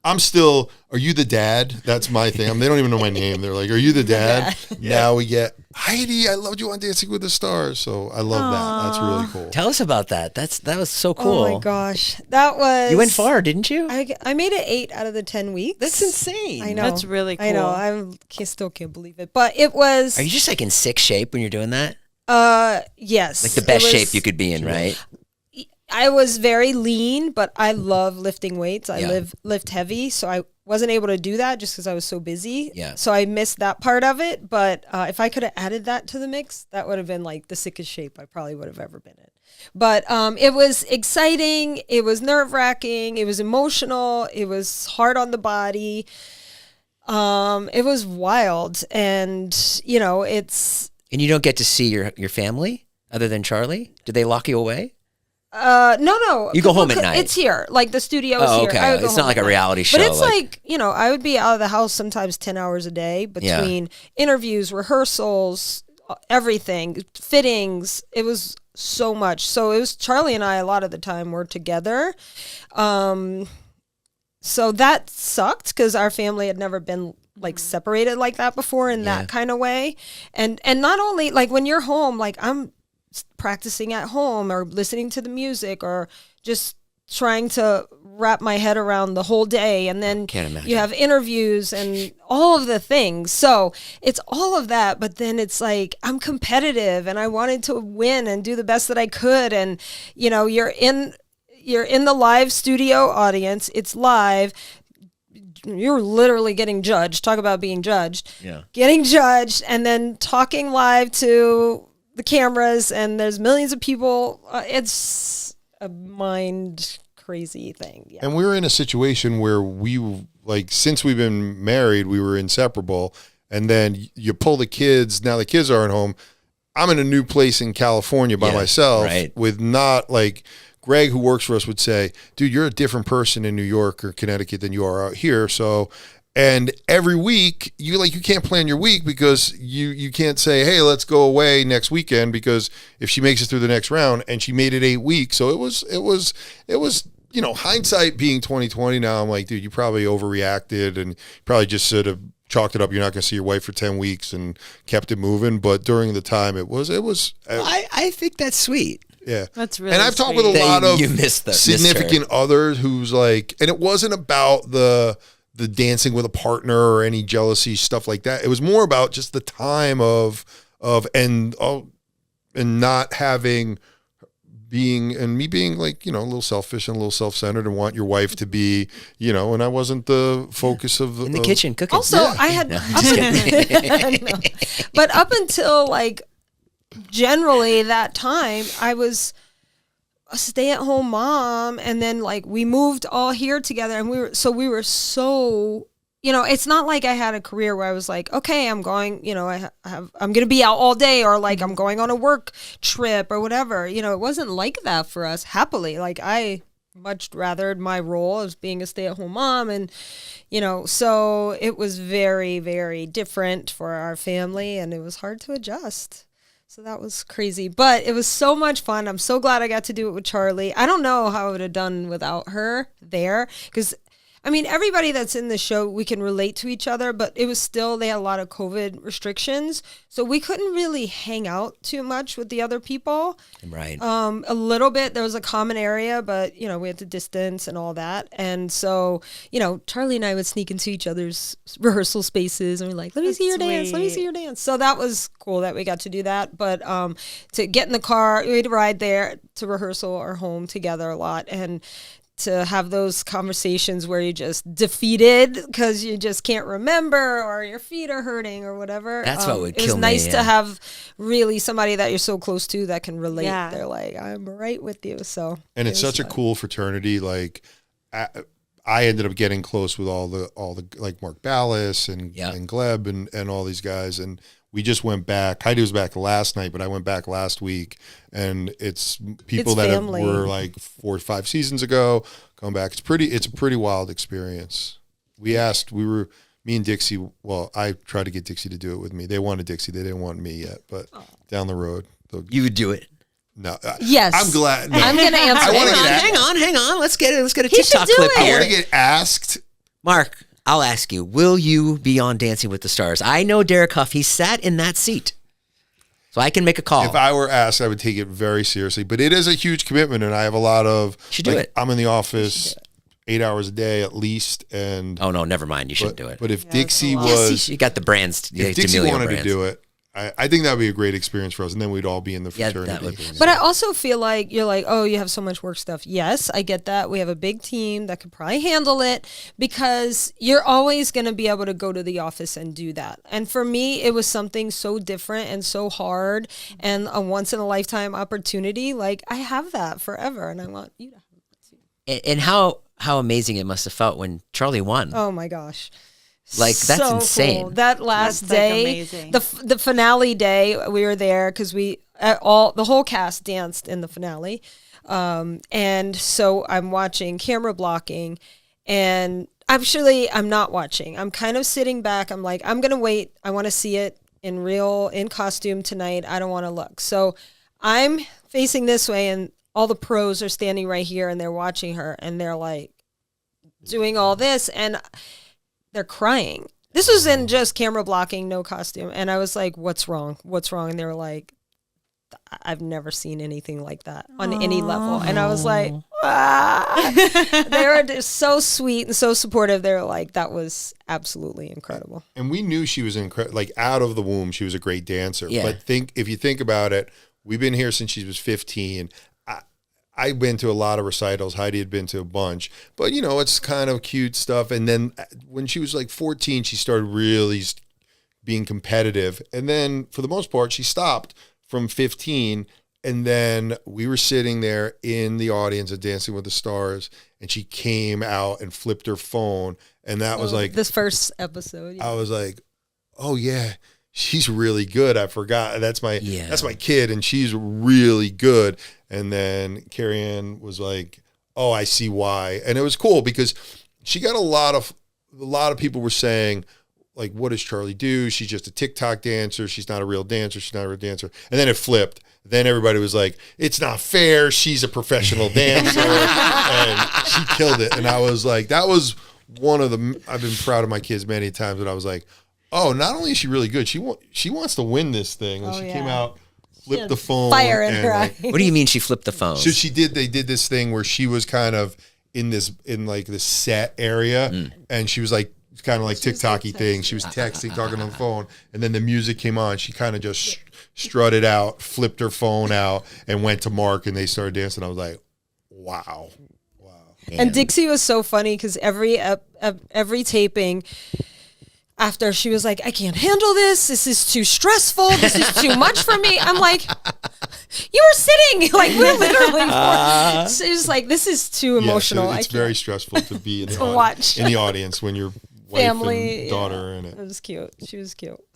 I'm still, are you the dad? That's my thing. They don't even know my name. They're like, are you the dad? Now we get, Heidi, I loved you on Dancing with the Stars. So I love that. That's really cool. Tell us about that. That was so cool. Oh my gosh. That was... You went far, didn't you? I made it 8 out of the 10 weeks. That's insane. I know. That's really cool. I know. Still can't believe it. But it was... Are you just like in sick shape when you're doing that? Yes. Like the best shape you could be in, right? I was very lean, but I love lifting weights. I lift heavy, so I wasn't able to do that just because I was so busy. Yeah. So I missed that part of it. But if I could have added that to the mix, that would have been like the sickest shape I probably would have ever been in. But it was exciting. It was nerve-wracking. It was emotional. It was hard on the body. It was wild. And, it's... And you don't get to see your family other than Charli? Did they lock you away? No. You go home at night. It's here. Like the studio is here. Okay. It's not like a reality show. But it's like, I would be out of the house sometimes 10 hours a day between interviews, rehearsals, everything, fittings. It was so much. So it was Charli and I a lot of the time were together. So that sucked because our family had never been like separated like that before in that kind of way. And not only like when you're home, like I'm practicing at home or listening to the music or just trying to wrap my head around the whole day. And then you have interviews and all of the things. So it's all of that. But then it's like, I'm competitive and I wanted to win and do the best that I could. And, you're in the live studio audience. It's live. You're literally getting judged. Talk about being judged. Yeah. Getting judged and then talking live to the cameras and there's millions of people. It's a mind crazy thing. Yeah. And we were in a situation where since we've been married, we were inseparable. And then you pull the kids. Now the kids aren't home. I'm in a new place in California by myself with not like Greg, who works for us, would say, dude, you're a different person in New York or Connecticut than you are out here. So, and every week you can't plan your week because you can't say, hey, let's go away next weekend, because if she makes it through the next round, and she made it 8 weeks. So it was, hindsight being 2020 now, I'm like, dude, you probably overreacted and probably just sort of chalked it up. You're not going to see your wife for 10 weeks and kept it moving. But during the time I think that's sweet. Yeah. That's really And I've talked with a lot of significant others who's like, and it wasn't about the dancing with a partner or any jealousy stuff like that. It was more about just the time of not having me being like, a little selfish and a little self-centered and want your wife to be, and I wasn't the focus of in the kitchen cooking. Also, I had, but up until like generally that time, I was a stay-at-home mom, and then like we moved all here together, and we were so it's not like I had a career where I was like, okay, I'm going, I'm going to be out all day, or like I'm going on a work trip or whatever. It wasn't like that for us, happily. Like I much rather my role as being a stay-at-home mom, and so it was very, very different for our family, and it was hard to adjust. So that was crazy, but it was so much fun. I'm so glad I got to do it with Charli. I don't know how I would have done without her there, because everybody that's in the show, we can relate to each other, but it was still, they had a lot of COVID restrictions. So we couldn't really hang out too much with the other people. Right. A little bit, there was a common area, but, we had to distance and all that. And so, Charli and I would sneak into each other's rehearsal spaces and we're like, let me see your dance. Let me see your dance. So that was cool that we got to do that. But to get in the car, we had to ride there to rehearsal or home together a lot. And to have those conversations where you're just defeated because you just can't remember or your feet are hurting or whatever. That's what would kill me. It was nice to have really somebody that you're so close to that can relate. Yeah. They're like, I'm right with you. So, and it's such a cool fraternity. Like I ended up getting close with all the like Mark Ballas and Gleb and all these guys. And we just went back. Heidi was back last night, but I went back last week, and it's people that were like 4 or 5 seasons ago come back. It's a pretty wild experience. Me and Dixie, well, I tried to get Dixie to do it with me. They wanted Dixie. They didn't want me yet, but down the road. You would do it. No. Yes. I'm glad. No. I'm going to answer. Hang on. Let's get a TikTok clip here. I want to get asked Mark, I'll ask you, will you be on Dancing with the Stars? I know Derek Huff. He sat in that seat. So I can make a call. If I were asked, I would take it very seriously. But it is a huge commitment, and I have a lot of... Should do it. I'm in the office 8 hours a day at least, and... Oh, no, never mind. You shouldn't do it. But if Dixie was... You got the brands. If Dixie wanted to do it, I think that would be a great experience for us, and then we'd all be in the fraternity. That would be but I also feel like you're like, oh, you have so much work stuff. Yes, I get that. We have a big team that could probably handle it because you're always going to be able to go to the office and do that. And for me, it was something so different and so hard and a once-in-a-lifetime opportunity. Like, I have that forever, and I want you to have it too. And how amazing it must have felt when Charli won. Oh, my gosh. Like, that's so insane. Cool. That last day, like the finale day, we were there because the whole cast danced in the finale, and so I'm watching camera blocking, and I'm not watching. I'm kind of sitting back. I'm like, I'm gonna wait. I want to see it in costume tonight. I don't want to look. So I'm facing this way, and all the pros are standing right here, and they're watching her, and they're like doing all this, and they're crying. This was in just camera blocking, no costume. And I was like, what's wrong? What's wrong? And they were like, I've never seen anything like that on any level. And I was like, they were just so sweet and so supportive. They were like, that was absolutely incredible. And we knew she was incredible. Like, out of the womb, she was a great dancer. Yeah. But if you think about it, we've been here since she was 15. I've been to a lot of recitals. Heidi had been to a bunch. But, it's kind of cute stuff. And then when she was like 14, she started really being competitive. And then, for the most part, she stopped from 15. And then we were sitting there in the audience at Dancing with the Stars, and she came out and flipped her phone. And that was like... this first episode. Yeah. I was like, oh, yeah. She's really good. I forgot. That's my kid, and she's really good. And then Carrie Ann was like, oh, I see why. And it was cool because she got a lot of people were saying, like, what does Charli do? She's just a TikTok dancer. She's not a real dancer. She's not a real dancer. And then it flipped. Then everybody was like, it's not fair. She's a professional dancer. And she killed it. And I was like, that was one of the, I've been proud of my kids many times, but I was like, oh, not only is she really good, she wants to win this thing. And she came out, flipped the phone. Fire in her eyes. What do you mean she flipped the phone? So they did this thing where she was kind of in this set area, and she was like, kind of like TikTok-y thing. She was texting, talking on the phone, and then the music came on. She kind of just strutted out, flipped her phone out, and went to Mark, and they started dancing. I was like, wow. And Dixie was so funny because every taping, after she was like, I can't handle this. This is too stressful. This is too much for me. I'm like, you were sitting. Like, we're literally. She was like, this is too emotional. So it's very stressful to be in the watch in the audience when your wife family and daughter are in it. It was cute. She was cute.